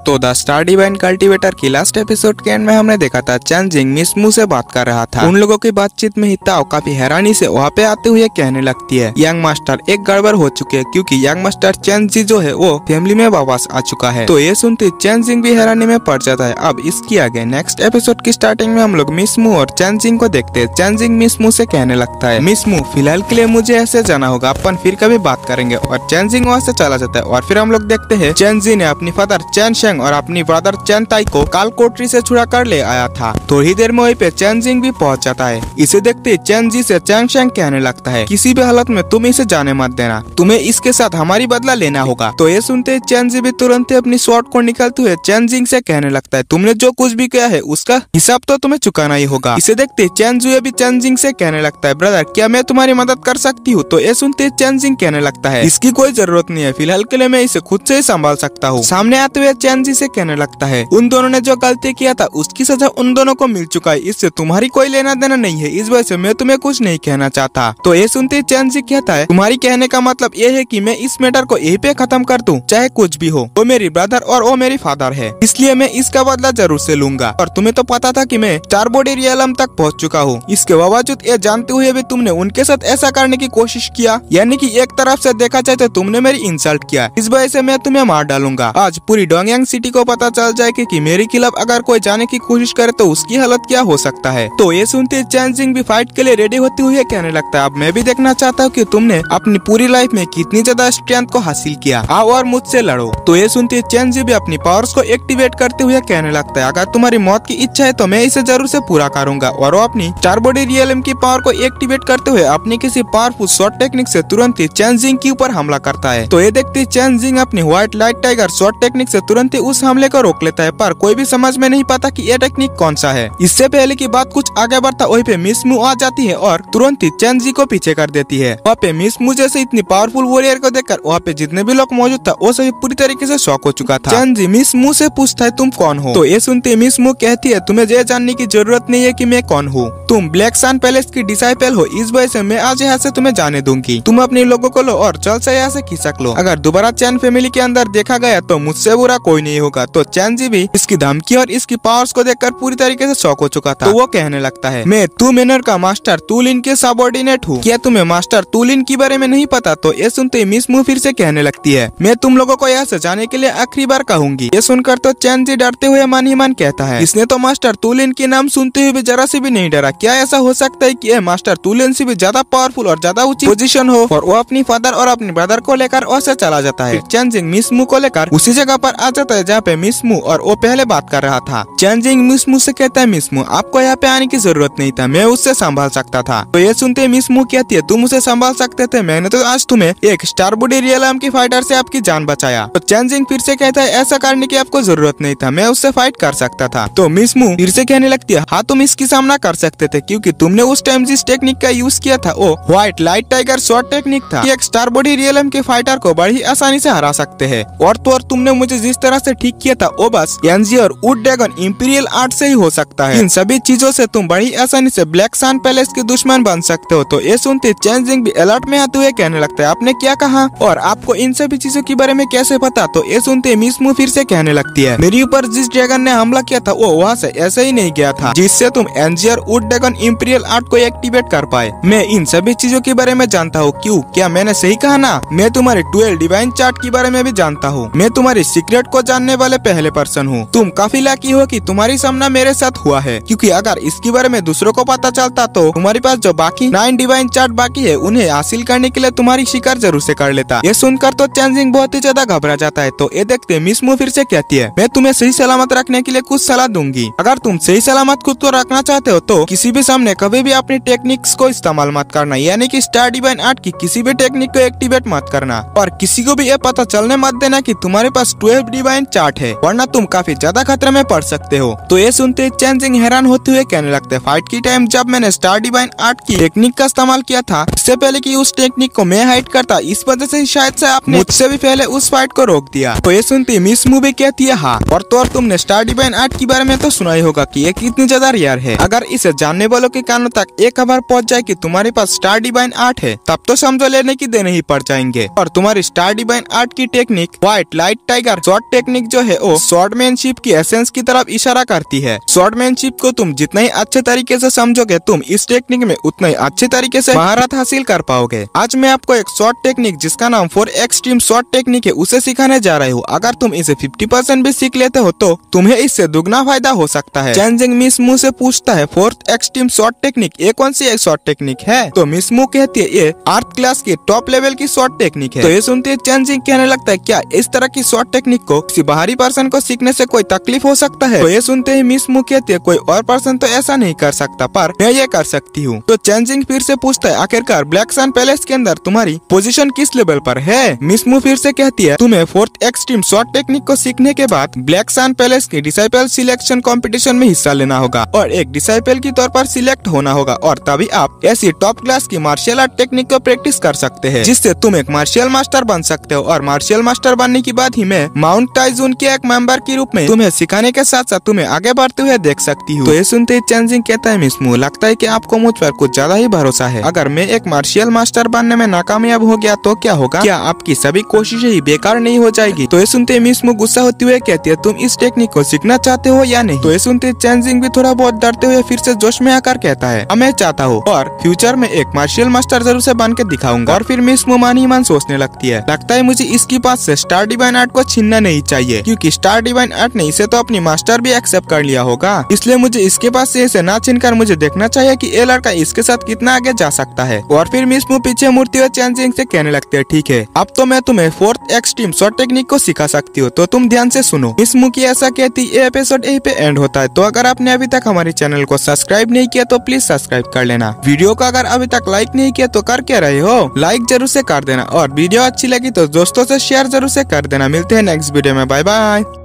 तो the star divine cultivator की last episode के एंड में हमने देखा था चैन जिंग मिस मू से बात कर रहा था। उन लोगों की बातचीत में हिताओ काफी हैरानी से वहाँ पे आते हुए कहने लगती है यंग मास्टर एक गड़बड़ हो चुकी है क्योंकि यंग मास्टर चैन जी जो है वो फैमिली में वापस आ चुका है। तो ये सुनते चैन जिंग भी हैरानी में पड़ जाता है। अब इसकी आगे नेक्स्ट एपिसोड की स्टार्टिंग में हम लोग मिस मू और चैन जिंग को देखते हैं। चैन जिंग मिस मू से कहने लगता है मिस मू फिलहाल के लिए मुझे ऐसे जाना होगा, अपन फिर कभी बात करेंगे। और चैन जिंग वहाँ से चला जाता है। और फिर हम लोग देखते हैं चैन जी ने अपनी फादर चैन शेंग और अपनी ब्रदर चैन ताई को काल कोठरी से छुड़ा कर ले आया था। थोड़ी देर में वहीं पे चैन जिंग भी पहुंच जाता है। इसे देखते चैन जी से चैन शेंग कहने लगता है किसी भी हालत में तुम इसे जाने मत देना, तुम्हें इसके साथ हमारी बदला लेना होगा। तो ये सुनते चैन जी भी तुरंत अपनी स्वॉर्ड को निकालते हुए चैन जिंग से कहने लगता है तुमने जो कुछ भी किया है उसका हिसाब तो तुम्हें चुकाना ही होगा। इसे देखते चैन जुए भी चैन जिंग से कहने लगता है ब्रदर क्या मैं तुम्हारी मदद कर सकती हूँ। तो ये सुनते चैन जिंग कहने लगता है इसकी कोई जरूरत नहीं है, फिलहाल के लिए मैं इसे खुद से ही संभाल सकता हूँ। सामने आते हुए चैन जी से कहने लगता है उन दोनों ने जो गलती किया था उसकी सजा उन दोनों को मिल चुका है, इससे तुम्हारी कोई लेना देना नहीं है, इस वजह से मैं तुम्हें कुछ नहीं कहना चाहता। तो ये सुनते चैन जी कहता है तुम्हारी कहने का मतलब ये है कि मैं इस मैटर को यहीं पे खत्म कर दूं, चाहे कुछ भी हो। वो मेरी ब्रदर और वो मेरी फादर है, इसलिए मैं इसका बदला जरूर से लूंगा। और तुम्हें तो पता था कि मैं स्टार बॉडी रियलम तक पहुंच चुका हूँ, इसके बावजूद ये जानते हुए भी तुमने उनके साथ ऐसा करने की कोशिश किया, यानी कि एक तरफ से देखा जाए तो तुमने मेरी इंसल्ट किया, इस वजह से मैं तुम्हें मार डालूंगा। आज पूरी डोंगयांग सिटी को पता चल जाएगी कि मेरे खिलाफ अगर कोई जाने की कोशिश करे तो उसकी हालत क्या हो सकता है। तो ये सुनते चैन जिंग भी फाइट के लिए रेडी होते हुए कहने लगता है अब मैं भी देखना चाहता हूँ कि तुमने अपनी पूरी लाइफ में कितनी ज्यादा स्ट्रेंथ को हासिल किया, आओ और मुझसे लड़ो। तो ये सुनते चैन जी भी अपनी पावर्स को एक्टिवेट करते हुए कहने लगता है अगर तुम्हारी मौत की इच्छा है तो मैं इसे जरूर से पूरा करूंगा। और वो अपनी स्टार बॉडी रियलम की पावर को एक्टिवेट करते हुए अपनी किसी पावरफुल शॉर्ट टेक्निक से तुरंत ही चैन जिंग के ऊपर हमला करता है। तो ये देखते चैन जिंग अपनी white light tiger short technique से तुरंत ही उस हमले को रोक लेता है, पर कोई भी समझ में नहीं पाता कि ये टेक्निक कौन सा है। इससे पहले की बात कुछ आगे बढ़ता वहीं पे मिस मू आ जाती है और तुरंत ही चैन जी को पीछे कर देती है। वहाँ पे मिस मू जैसे इतनी पावरफुल वॉरियर को देखकर वहाँ पे जितने भी लोग मौजूद था वो सभी पूरी तरीके से शॉक हो चुका था। चैन जी मिस मू से पूछता है तुम कौन हो। तो ये सुनते मिस मू कहती है तुम्हें ये जानने की जरूरत नहीं है कि मैं कौन हूँ, तुम ब्लैक सन पैलेस की डिसाइपल हो, इस वजह से मैं आज यहाँ से तुम्हें जाने दूंगी। तुम अपने लोगों को लो और जल्द से यहाँ से खिसक लो, अगर दोबारा चैन फैमिली के अंदर देखा गया तो मुझसे बुरा कोई नहीं होगा। तो चैन जी भी इसकी धमकी और इसकी पावर्स को देखकर पूरी तरीके से शॉक हो चुका था। तो वो कहने लगता है मैं तू मेनर का मास्टर तुलिन के सबऑर्डिनेट हूँ, क्या तुम्हें मास्टर तुलिन के बारे में नहीं पता। तो ये सुनते मिस मू फिर से कहने लगती है मैं तुम लोगों को यहाँ से जाने के लिए आखिरी बार कहूंगी। ये सुनकर तो चैन जी डरते हुए मन ही मन कहता है इसने तो मास्टर तुलिन के नाम सुनते हुए भी जरा से भी नहीं डरा, क्या ऐसा हो सकता है कि यह मास्टर तुलिन से भी ज्यादा पावरफुल और ज्यादा ऊंची पोजीशन हो। और वो अपनी फादर और अपने ब्रदर को लेकर वैसे चला जाता है। चैन जिंग मिस मू को लेकर उसी जगह पर आ जाता है जहाँ पे मिस मू और वो पहले बात कर रहा था। चैन जिंग मिस मू से कहता है मिस मू आपको यहाँ पे आने की जरूरत नहीं था, मैं उससे संभाल सकता था। तो ये सुनते मिस मू कहती है तुम उसे संभाल सकते थे, मैंने तो आज तुम्हें एक स्टार बॉडी रियलम की फाइटर से आपकी जान बचाया। तो चैन जिंग फिर से कहता है ऐसा करने की आपको जरूरत नहीं था, मैं उससे फाइट कर सकता था। तो मिस मू फिर से कहने लगती है हाँ तुम इसकी सामना कर सकते थे क्योंकि तुमने उस टाइम जिस टेक्निक का यूज किया था वो white light tiger short technique था, एक स्टार बॉडी रियलम के फाइटर को बड़ी आसानी से हरा सकते हैं। और तो और तुमने मुझे जिस तरह से ठीक किया था वो बस एनजी और वुड ड्रैगन इंपीरियल आर्ट से ही हो सकता है, इन सभी चीजों से तुम बड़ी आसानी से ब्लैक सन पैलेस के दुश्मन बन सकते हो। तो ये सुनते चैन जिंग भी अलर्ट में आते हुए कहने लगता है आपने क्या कहा और आपको इन सभी चीजों के बारे में कैसे पता। तो ये सुनते मिस मू फिर से कहने लगती है मेरे ऊपर जिस ड्रैगन ने हमला किया था वो वहाँ से ऐसे ही नहीं गया था जिससे तुम एनजी और वुड ड्रैगन इंपीरियल आर्ट को एक्टिवेट कर पाए। मैं इन सभी चीजों के बारे में जानता हूँ, क्यों क्या मैंने सही कहा ना। मैं तुम्हारे 12 डिवाइन चार्ट के बारे में भी जानता हूँ, मैं तुम्हारी सीक्रेट को जानने वाले पहले पर्सन हूँ। तुम काफी लकी हो कि तुम्हारी सामना मेरे साथ हुआ है, क्योंकि अगर इसके बारे में दूसरों को पता चलता तो तुम्हारे पास जो बाकी 9 डिवाइन चार्ट बाकी है उन्हें हासिल करने के लिए तुम्हारी शिकार जरूर से कर लेता। ये सुनकर तो चैन जिंग बहुत ही ज्यादा घबरा जाता है। तो ये देखते मिस मू फिर से कहती है मैं तुम्हें सही सलामत रखने के लिए कुछ सलाह दूंगी, अगर तुम सही सलामत खुद को रखना चाहते हो तो किसी भी सामने कभी भी अपनी टेक्निक्स को इस्तेमाल मत करना, यानी कि स्टार डिवाइन आर्ट की किसी भी टेक्निक को एक्टिवेट मत करना और किसी को भी ये पता चलने मत देना कि तुम्हारे पास 12 डिवाइन चार्ट है, वरना तुम काफी ज्यादा खतरे में पड़ सकते हो। तो ये सुनते चैन जिंग हैरान होते हुए कहने लगते हैं फाइट की टाइम जब मैंने स्टार डिवाइन आर्ट की टेक्निक का इस्तेमाल किया था, इससे पहले कि उस टेक्निक को मैं हाइड करता, इस वजह से शायद से आपने मुझसे भी पहले उस फाइट को रोक दिया। तो ये सुनते मिस मू भी कहती है हाँ, और तो और तुमने स्टार डिवाइन आर्ट के बारे में तो सुना ही होगा कि ये कितनी ज्यादा रेयर है। अगर इसे जानने वालों के कानों तक एक खबर पहुंच जाए कि तुम्हारे पास स्टार डिवाइन आर्ट है, तब तो समझो लेने की देने ही पड़ जाएंगे। और तुम्हारी स्टार डिवाइन आर्ट की technique white light tiger short technique technique जो है वो स्वॉर्डमैनशिप की एसेंस की तरफ इशारा करती है। स्वॉर्डमैनशिप को तुम जितना ही अच्छे तरीके से समझोगे तुम इस टेक्निक में उतना ही अच्छे तरीके से महारत हासिल कर पाओगे। आज मैं आपको एक शॉर्ट टेक्निक जिसका नाम 4 एक्सट्रीम शॉर्ट टेक्निक है उसे सिखाने जा रही हूँ। अगर तुम इसे 50% भी सीख लेते हो तो तुम्हें इससे दुगना फायदा हो सकता है। चैन जिंग मिस मू से पूछता है 4th एक्सट्रीम शॉर्ट टेक्निक ये कौन सी एक शॉर्ट टेक्निक है? तो मिस मू कहती है ये आर्थ क्लास की टॉप लेवल की शॉर्ट टेक्निक है। तो ये सुनते ही चैन जिंग कहने लगता है क्या इस तरह की शॉर्ट टेक्निक को किसी बाहरी पर्सन को सीखने से कोई तकलीफ हो सकता है? तो ये सुनते ही मिस मू कहती है कोई और पर्सन तो ऐसा नहीं कर सकता पर मैं ये कर सकती हूँ। तो चैन जिंग फिर से पूछता है आखिरकार ब्लैक सन पैलेस के अंदर तुम्हारी पोजीशन किस लेवल पर है? मिस मू फिर से कहती है तुम्हें 4th एक्सट्रीम शॉर्ट टेक्निक को सीखने के बाद ब्लैक सन पैलेस के डिसाइपल सिलेक्शन कंपटीशन में हिस्सा लेना होगा और एक डिसाइपल के तौर पर सिलेक्ट होना होगा और तभी आप ऐसी टॉप क्लास की मार्शल आर्ट टेक्निक को प्रैक्टिस कर सकते हैं जिससे तुम एक मार्शल मास्टर बन सकते हो। और मार्शल मास्टर बनने के बाद ही मैं माउंट टाइजून के एक मेंबर के रूप में तुम्हें सिखाने के साथ साथ तुम्हें आगे बढ़ते हुए देख सकती हूँ। तो ये सुनते ही चैन जिंग कहता है मिस मू लगता है कि आपको मुझ पर कुछ ज्यादा ही भरोसा है। अगर मैं एक मार्शल मास्टर बनने में नाकामयाब हो गया तो क्या होगा? क्या आपकी सभी कोशिशें ही बेकार नहीं हो जाएगी? तो ये सुनते मिस मू गुस्सा होते हुए कहती है तुम इस टेक्निक को सीखना चाहते हो या नहीं? तो ये सुनते चैन जिंग भी थोड़ा बहुत डरते हुए फिर से जोश में आकर कहता है मैं चाहता हूँ और फ्यूचर में एक मार्शल मास्टर जरूर से बन के दिखाऊंगा। और फिर मिस मू मान ही मान सोचने लगती है लगता है मुझे इसके पास से स्टार डिवाइन आर्ट को छीनना नहीं चाहिए क्योंकि स्टार डिवाइन आर्ट ने इसे तो अपनी मास्टर भी एक्सेप्ट कर लिया होगा, इसलिए मुझे इसके पास से इसे ना छीनकर मुझे देखना चाहिए कि ये लड़का इसके साथ कितना आगे जा सकता है। और फिर मिस मू पीछे मुड़ते हुए चैन जिंग से कहने लगते हैं ठीक है अब तो मैं तुम्हें 4th एक्सट्रीम शॉर्ट टेक्निक को सिखा सकती हूँ तो तुम ध्यान से सुनो। मिस मू की ऐसा कहती ये एपिसोड यहीं पे एंड होता है। तो अगर आपने अभी तक हमारे चैनल को सब्सक्राइब नहीं किया तो प्लीज सब्सक्राइब कर लेना। वीडियो को अगर अभी तक लाइक नहीं किया तो कर क्या रहे हो, लाइक जरूर से कर देना और वीडियो अच्छी लगी तो दोस्तों से शेयर जरूर से कर देना। मिलते हैं नेक्स्ट वीडियो में, बाय बाय।